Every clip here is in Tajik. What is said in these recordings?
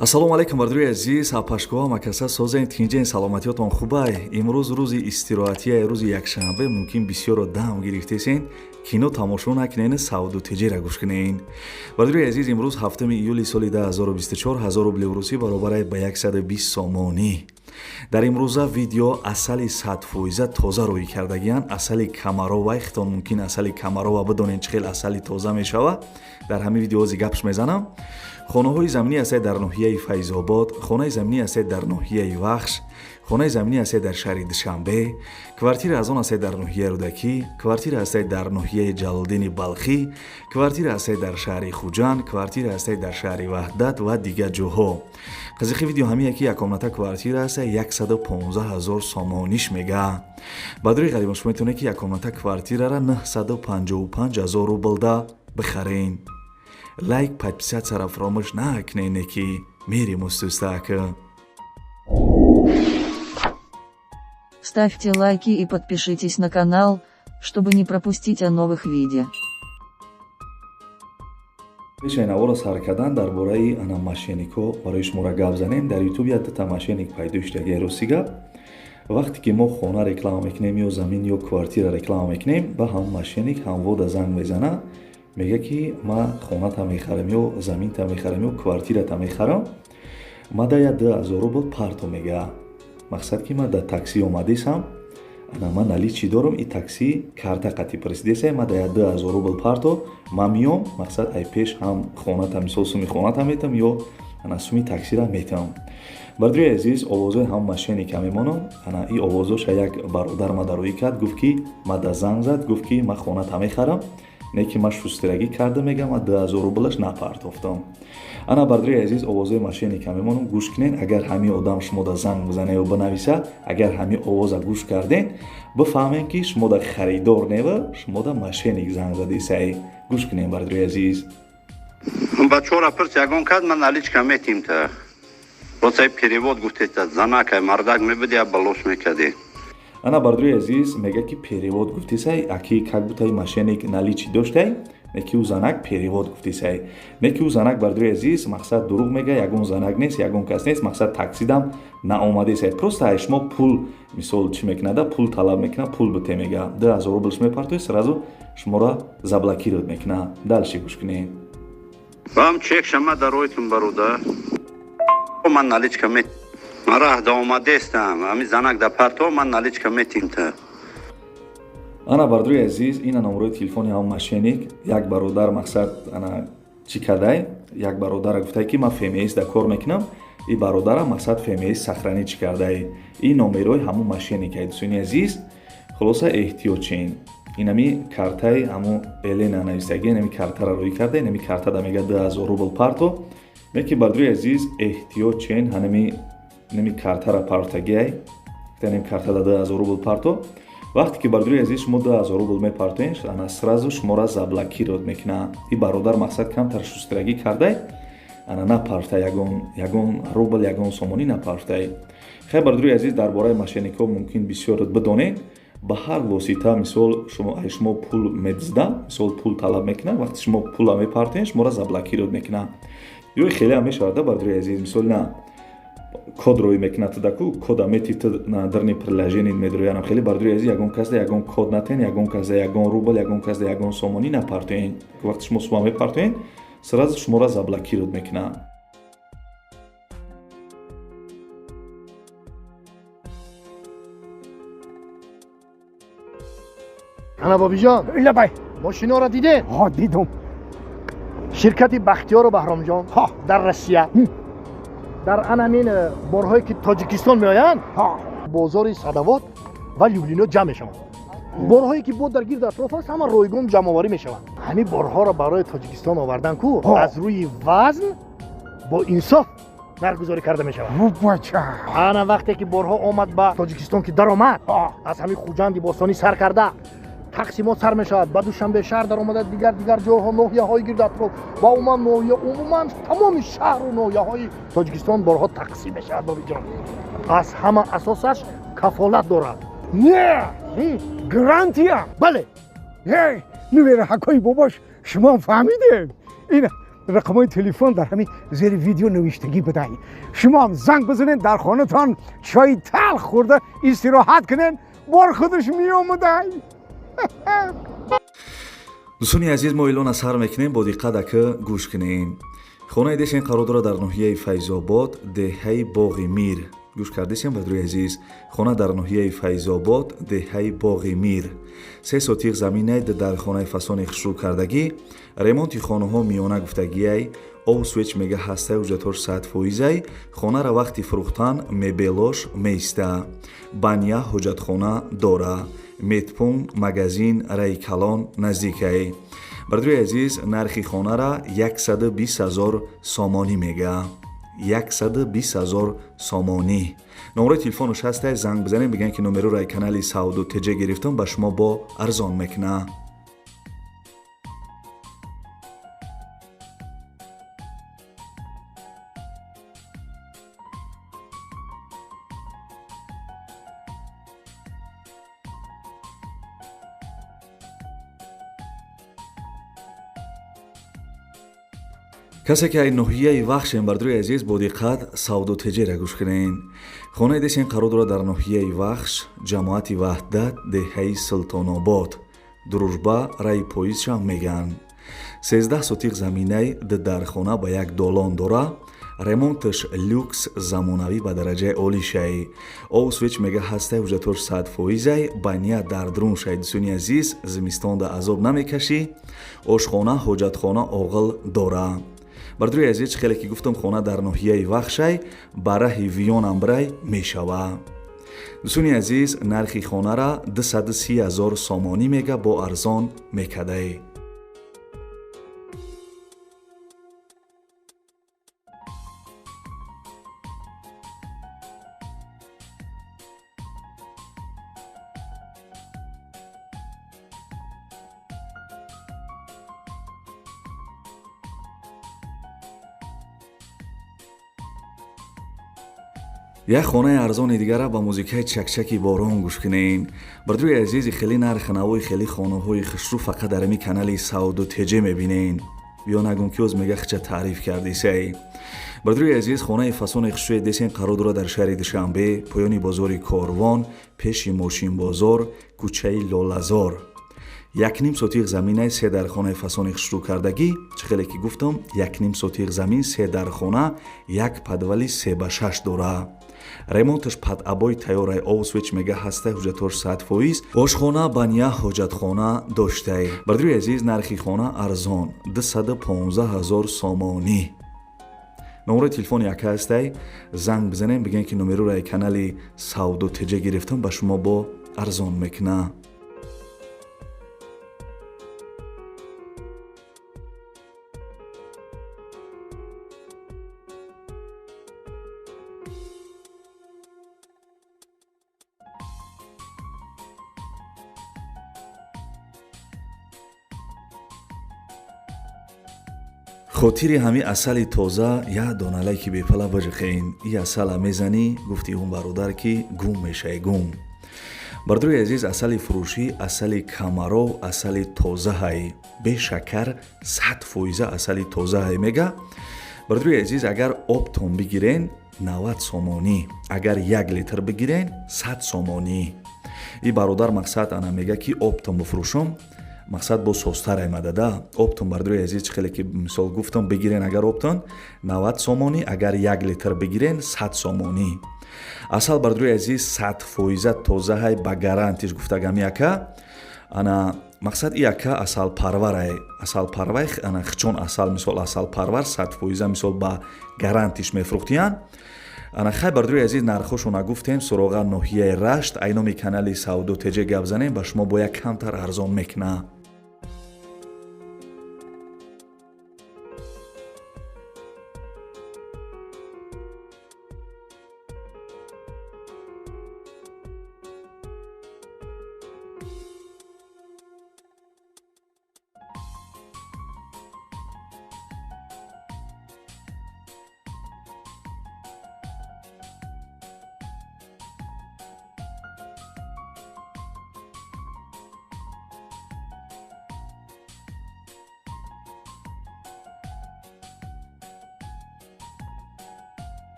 ассалому алайкум бардуи азиз, ҳапашкоҳа макаса созен тинҷен саломатиётон хубай. Имрӯз рӯзи истироҳатия, рӯзи якшанбе, мумкин бисёро дам гирифтесен кино тамошо накунен, савду тиҷира гӯш кунен. Бардуи азиз, имрӯз 7 июли соли 2024, 1000 рубли урусӣ баробар ба 120 сомонӣ. дар имрӯза видео асали 100% тоза рӯй кардагиян. Асали камарова, ихтон мумкин асали камарова бидонен чӣ хел асали тоза мешава. дар ҳамин видео ҳозир гапш мезанам. хонаҳои заминӣ ҳастед дар ноҳияи Файзобод, хонаи заминӣ ҳастед дар ноҳияи Вахш, хонаи заминӣ ҳастед дар шаҳри Душанбе, квартира аз он ҳастед дар ноҳияи Рӯдакӣ, квартира ҳастед дар ноҳияи Ҷалолдини Балхӣ, квартира ҳастед дар шаҳри Хуҷанд, квартира ҳастед дар шаҳри Ваҳдат ва дигар ҷоҳо. қизиқи видео ҳамие ки якомната квартира аст 115 000 сомониш мега. бадруи ғарибон шумо метавонед ки якомната квартирара 955 000 рублда бихарен. лайк, подписаться фаромӯш накунед, ки мерим устустак. Ставьте лайки и подпишитесь на канал, чтобы не пропустить о новых видео. Бешаин аввало сар кардан дар бораи ана машинико барои шуморо гап занем. Дар ютуб як дута машиник пайдо шудаги рости гап. вақте ки мо хона реклама мекунем ё замин ё квартира реклама мекунем, ба ҳам машиник ҳамвода занг мезана, мега ки ма хоната мехарам ё заминта мехарам ё квартирата мехарам, ма да 2000 рубл парто мега. мақсад ки ма да такси омадисам, ана ма наличи дорам, и такси карта қати пресидеса, ма да 2000 рубл парто ма миём. мақсад ай пеш ҳам хоната мисол суми хоната метам ё ана суми таксира метам. бардуи азиз, овозои ҳам машиника мемонам. ана и овозоша як бародар ма дароӣ кард, гуфт ки ма да занг зад, гуфт ки ма хоната мехарам, не ки ма шустирагӣ карда мегам, ма 2000 рублаш напартофтам. ана бардуи азиз, овозои машиника мемонам, гӯш кунен. агар ҳамин одам шумо да занг бизане ё бинависа, агар ҳамин овоза гӯш карден, бифаҳмем ки шумо да харидор нева, шумо да машиник занг задисай. гӯш кунен бардуи азиз. бачора пирс ягон кад ман наличка метимта. Роцай перевод гуфтета занакай мардак мебидия балош мекади. ана бардуи азиз мега ки перевод гуфтисай, аки как бутай машиник наличи доштай, не ки ӯ занак перевод гуфтисай. не ки ӯ занак бардуи азиз мақсад дурӯғ мега, ягон занак нест, ягон кас нест, мақсад таксидам наомадисай. просто ай шумо пул мисол чӣ мекунада, пул талаб мекуна, пул бите мега 2000 рублш мепартои, сразу шуморо заблокировать мекуна. дальше гӯш кунед. вам чек шама даройтун баруда. ман наличка мет мара да омадестам, ами занак да парто ман наличка метимта. ана бардуи азиз, ина номерои телефони ҳам машиник. як бародар мақсад ана чӣ кардай, як бародара гуфтай ки ман фмсда кор мекунам, и бародара мақсад фмс сахранӣ чӣ кардай. ин номерои ҳамун машиникай. дӯстони азиз, хулоса эҳтиётчен. инами картаи ҳамун элена навистаги, инами картара рӯй карда, инами картада мега 2000 рубл парто. меки бардуи азиз, эҳтиётчен, ҳанами картара партагиай, инами картада 2000 рубл парто. вақте ки бардуи азиз шумо 2000 рубл мепартоен, ана сразу шуморо заблокировать мекуна. и бародар мақсад камтар шустирагӣ кардай, ана напарта ягон рубл, ягон сомонӣ напартай. хай бардуи азиз, дар бораи машинико мумкин бисёрат бидонед. ба ҳар восита мисол шумо пул медизда, мисол пул талаб мекуна, вақте шумо пула мепартоен, шуморо заблокировать мекуна. ё хеле ҳам мешавад бардуи азиз, мисол на код рӯй мекунад таку, кода метифта на дарни приложение медроянам. хеле бардуи азиз, ягон кас да ягон код натен, ягон кас да ягон рубл, ягон кас да ягон сомонӣ напартоен. вақте шумо сума мепартоен, сразу шуморо заблокировать мекуна. ана бобиҷон, лабай мошиноро дидед? ҳо дидум. ширкати бахтиёру баҳромҷон ҳо дар Россия, дар анамин борҳое ки Тоҷикистон меоянд, ҳо бозори Садовод ва Люблино ҷамъ мешаванд. борҳое ки бо дар гирд атроф аст, ҳама ройгон ҷамъоварӣ мешаванд. ҳамин борҳоро барои Тоҷикистон овардан ку аз рӯи вазн бо инсоф нархгузорӣ карда мешавад. бача ана вақте ки борҳо омад ба Тоҷикистон ки даромад, аз ҳамин Хуҷанди Бостонӣ сар карда, тақсимот сар мешавад, ба Душанбе шаҳр даромада, дигар ҷоҳо, ноҳияҳои гирд атроф ва умуман тамоми шаҳру ноҳияҳои Тоҷикистон борҳо тақсим мешавад. бобиҷон, аз ҳама асосаш кафолат дорад. не гарантия. бале, нувера ҳакои бобош шумо фаҳмидед. ина رقمای تلفن در همین زیر ویدیو نوشتگی بدهید. شما هم زنگ بزنین، در خانه‌تان چای تلخ خورده استراحت کنین، بار خودش میآمده. дӯстони азиз, мо эълон аз ҳар мекунем, бо диққат ака гӯш кунем. хонаи дешен қарор дорад дар ноҳияи Файзобод, деҳаи Боғи Мир. гӯш кардесем бадруи азиз, хона дар ноҳияи Файзобод, деҳаи Боғи Мир. 3 сотиқ заминаи дар хонаи фасони хушрӯ кардагӣ, ремонти хонаҳо миёна гуфтагиай, об свеч мега ҳастаи ҳуҷҷатҳош 100%ай, хонара вақти фурӯхтан мебелош меиста, баня ҳоҷатхона дора, метпун магазин раи калон наздикай. бардруи азиз, нархи хонара 120 000 сомонӣ мега. 120 000 сомонӣ. номерои телефонуш ҳастай, занг бизанем, бигӯян ки номерураи канали Сауду Теҷа гирифтам, ба шумо бо арзон мекуна. касе ки ай ноҳияи вахшем, бардруи азиз, бо диққат Сауду Теҷера гӯш кунен. хонаи десен қарор дорад дар ноҳияи вахш, ҷамоати ваҳдат, деҳаи Султонобод, Дружба, раи поизшам меган. 13 сотиқ заминаи дар хона ба як долон дора, ремонташ люкс замонавӣ ба дараҷаи олишай, об свеч мега ҳастаи ҳуҷҷатҳош 100%ай, баня дар друншай. дӯстони азиз, зимистонда азоб намекашӣ, ошхона, ҳоҷатхона оғил дора. бардруи азиз, хеле ки гуфтам, хона дар ноҳияи вахшай, ба раҳи Вионамбрай мешава. дӯстони азиз, нархи хонара 230 000 сомонӣ мега, бо арзон мекадай. як хонаи арзони дигара ба музикаи чакчаки борон гӯш кунен. бардруи азизи, хеле нархи навои хеле хонаҳои хушрӯ фақат дар ҳамин канали Сауду Теҷа мебинен. биё нагум ки оз мега хича таъриф кардисай. бардруи азиз, хонаи фасони хушрӯи десен қарор дорад дар шаҳри Душанбе, поёни бозори Корвон, пеши Мошинбозор, кӯчаи Лолазор. 1.5 сотиқ заминаи 3 дар хонаи фасони хушрӯ кардагӣ, чӣ хеле ки гуфтам, 1.5 сотиқ замин, 3 дар хона, 1 подвали 3/6 дора. ремонташ падъабои тайёрай, об свеч мега ҳастаи ҳуҷҷатҳош 100%, ошхона, баня, ҳоҷатхона доштай. бардруи азиз, нархи хона арзон, 215 000 сомонӣ. номерои телефони яка ҳастай, занг бизанем, бигӯян ки номерураи канали Сауду Теҷа гирифтам, ба шумо бо арзон мекуна. хотири ҳами асали тоза як доналай ки бепала бажихен. и асала мезанӣ, гуфти он бародар ки гум мешай гум. бардруи азиз, асали фурӯшӣ, асали камаров, асали тозаҳай, бешакар 100% асали тозаҳай мега. бардруи азиз, агар обтон бигирен 90 сомонӣ, агар 1 литр бигирен 100 сомонӣ. и бародар мақсад ана мега ки обтон бифурӯшам, мақсад бо состар аймада да. обтон, бардруи азиз, чӣ хеле ки мисол гуфтам, бигирен агар обтон 90 сомонӣ, агар 1 литр бигирен 100 сомонӣ. асал, бардруи азиз, 100% тозаҳай, ба гарантиш гуфтагам яка. ана мақсад и яка асал парварай, асал парвай, ана хичон асал, мисол асал парвар 100% мисол ба гарантиш мефурӯхтиян. ана хай, бардруи азиз, нархошона гуфтем, суроға ноҳияи Рашт, айноми канали Сауду Теҷа гап занем, ба шумо бо як камтар арзон мекуна.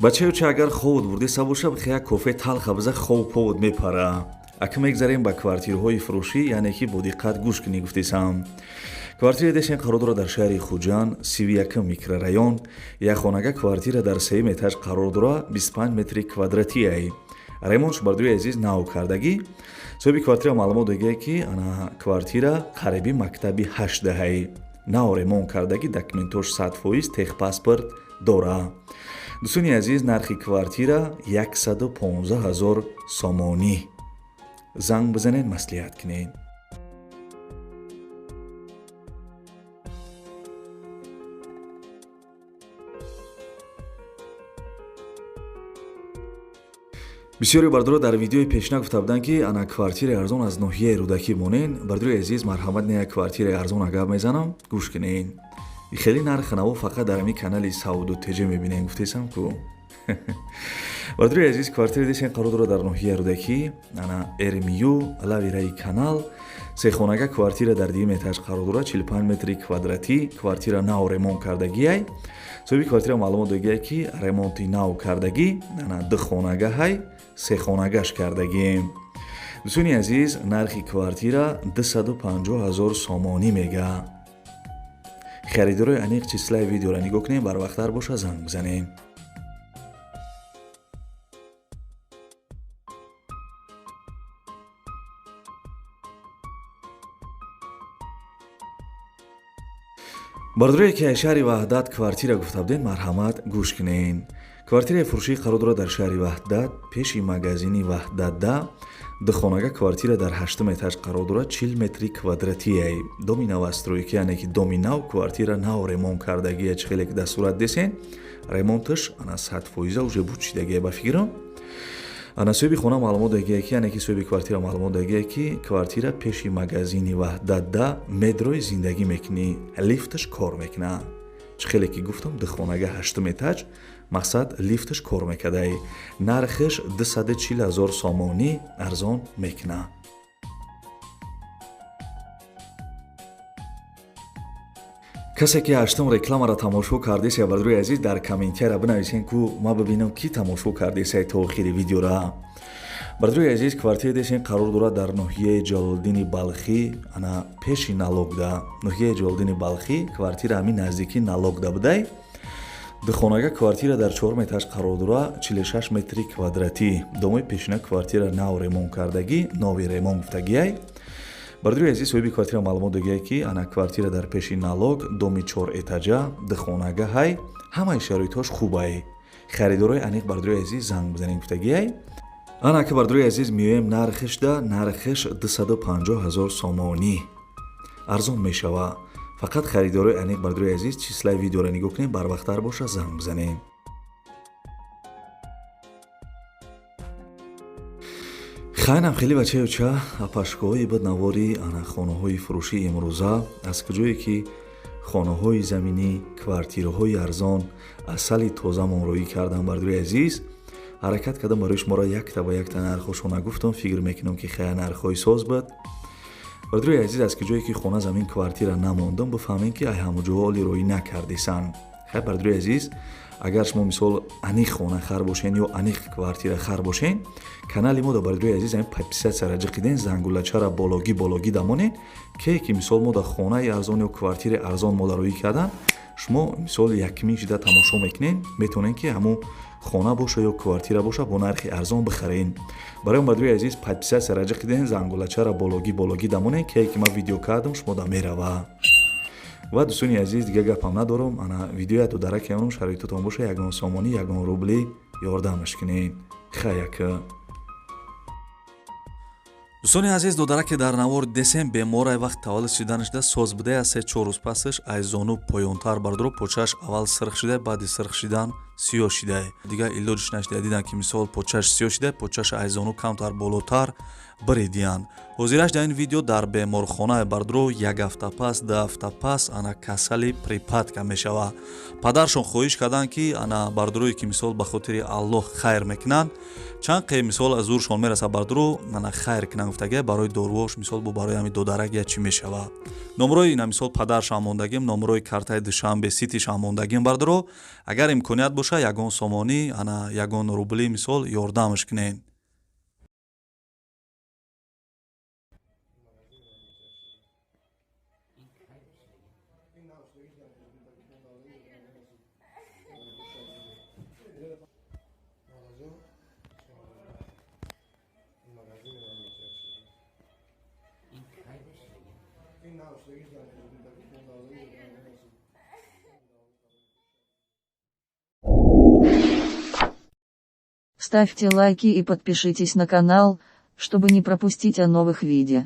бачаё чи агар ховуд бурдеса боша бихая кофе талха биза хов повуд мепара. Ака мегзарем ба квартираҳои фурӯшӣ, яъне ки бо диққат гӯш кунӣ гуфтесам. Квартира дешен қарор дорад дар шаҳри Хуҷанд, 31 микрорайон. Як хонага квартира дар 3 этаж қарор дорад, 25 метри квадратияй. Ремонтш бардои азиз нав кардагӣ. Соҳиби квартира маълумот додааи ки ана квартира қариби мактаби 8 даҳаи. Нав ремонт кардагӣ, документош 100% техпаспорт дора. дӯстони азиз, нархи квартира 115 000 сомонӣ. занг бизанед, маслиҳат кунед. бисёре бардора дар видеои пешна гуфта буданд ки ана квартираи арзон аз ноҳияи рӯдакӣ монен. Бардорои азиз, марҳамат, не як квартираи арзон гап мезанам, гӯш кунед. хеле нархи наво фақат дар ҳамин канали Сауду ТЖ мебинем, гуфтесам ку. бардорои азиз, квартира дешен қарор дорад дар ноҳияи рӯдакӣ, ана эрмию лавираи канал. Сехонага квартира дар 2 этаж қарор дорад, 45 метри квадратӣ. Квартира нав ремонт кардагиай. соҳиби квартира маълумот додагиай ки ремонти нав кардагӣ, ана 2 хонагаҳай, 3 хонагаш кардагӣ. дӯстони азиз, нархи квартира 250 000 сомонӣ мега. харидорои аниқ числаи видеоро нигоҳ кунем, барвақттар боша занг бизанем. бардорои ки аз шаҳри Ваҳдат квартира гуфта будем, марҳамат, гӯш кунед. квартираи фурӯшӣ қарор дорад дар шаҳри Ваҳдат, пеши магазини Ваҳдатда. 2 хонага квартира дар 8 этаж қарор дорад, 40 метри квадратияй. доми навастройки, яъне ки доми нав, квартира нав ремонт кардагия. чӣ хеле ки дар сурат десен, ремонташ ана 100% уже будшидагия ба фикрам. ана соҳиби хона маълумот додагия ки, яъне ки соҳиби квартира маълумот додагия ки квартира пеши магазини Ваҳдатда метрои зиндагӣ мекунӣ, лифташ кор мекуна. чӣ хеле ки гуфтам, 2 хонага 8 этаж, мақсад лифташ кор мекардай. нархаш 240 000 сомонӣ арзон мекуна. касе ки ҳаштум рекламаро тамошо кардеса, бардорои азиз, дар комментиара бинависен ку ма бибинам ки тамошо кардеса то охири видеора. бардорои азиз, квартира дешен қарор дорад дар ноҳияи Ҷалолиддини Балхӣ, ана пеши Налогда. ноҳияи Ҷалолиддини Балхӣ, квартира ҳамин наздики Налогда будай. 2 хонага квартира дар 4 этаж қарор дорад, 46 метри квадратӣ. домои пешина квартира нав ремонт кардагӣ, нови ремонт гуфтагиай. бардорои азиз, соҳиби квартира маълумот додагиай ки ана квартира дар пеши Налог, доми 4 этажа, 2 хонагаҳай, ҳамаи шароитош хубай. харидорои аниқ, бардорои азиз, занг бизанед гуфтагиай. ана ки бардорои азиз, меоем нархашда, нархаш 250 000 сомонӣ арзон мешавад. фақат харидорои аниқ, бардорои азиз, числаи видеоро нигоҳ кунем, барвақттар боша занг бизанем. хайнам хеле бачаёча апашкоҳои баднавори ана хонаҳои фурӯшии имрӯза, аз куҷое ки хонаҳои заминӣ, квартираҳои арзон, асали тоза монроӣ кардан, бардорои азиз, ҳаракат кардам барои шуморо якта ба якта нархошо нагуфтам, фикр мекунам ки хая нархҳои соз буд. бардорои азиз, аз куҷое ки хона замин квартира намондам, бифаҳмем ки ай ҳамуҷоҳо лироӣ накардесан. хай бардорои азиз, агар шумо мисол аниқ хона хар бошен ё аниқ квартира хар бошен, канали мо да бардорои азиз ҳамин подписатсияро ҷиқиден, зангулачараологӣ дамонед, ке ки мисол мо да хонаи арзон ё квартираи арзон модароӣ кардан, шумо мисол якмин шида тамошо мекунед, метавонед ки ҳамун хона боша ё квартира боша бо нархи арзон бихарен. барои бардорои азиз, подписатсияро ҷиқиден, зангулачараологӣ дамонед, ке ки ман видео кардам шумо да мерава. ва дӯстони азиз, дига гапам надорам, ана видеоя дударак кунам, шароитотон боша, 1 сомонӣ, 1 рубли ёрдамаш кунед. хаяка. дӯстони азиз, додараке дар навор десем беморай вақт таваллуд шиданашда соз будае, аз 3-4 рӯз пасаш аз зону поёнтар бардоро почааш аввал сирх шидае, баъди сирх шидан сиёҳ шидае. дига илоҷиш нашидае, дидам ки мисол почааш сиёҳ шидае, почааш аз зону камтар болотар биридиянд. ҳозираш дар ин видео дар беморхонаи бардро 1 ҳафта пас 2 ҳафта пас ана касали припадка мешавад. падаршон хоҳиш карданд ки ана бардрои ки мисол ба хотири аллоҳ хайр мекунанд, чанд қе мисол аз зуршон мераса бардро ана хайр кунанд, гуфтага барои дорувош мисол бо барои ҳами додарак я чӣ мешавад. номрои ина мисол падаршам мондагим, номрои картаи душанбе ситишам мондагим бардро, агар имконият боша ягон сомонӣ ана ягон рубли мисол ёрдамаш кунед. Ставьте лайки и подпишитесь на канал, чтобы не пропустить о новых видео.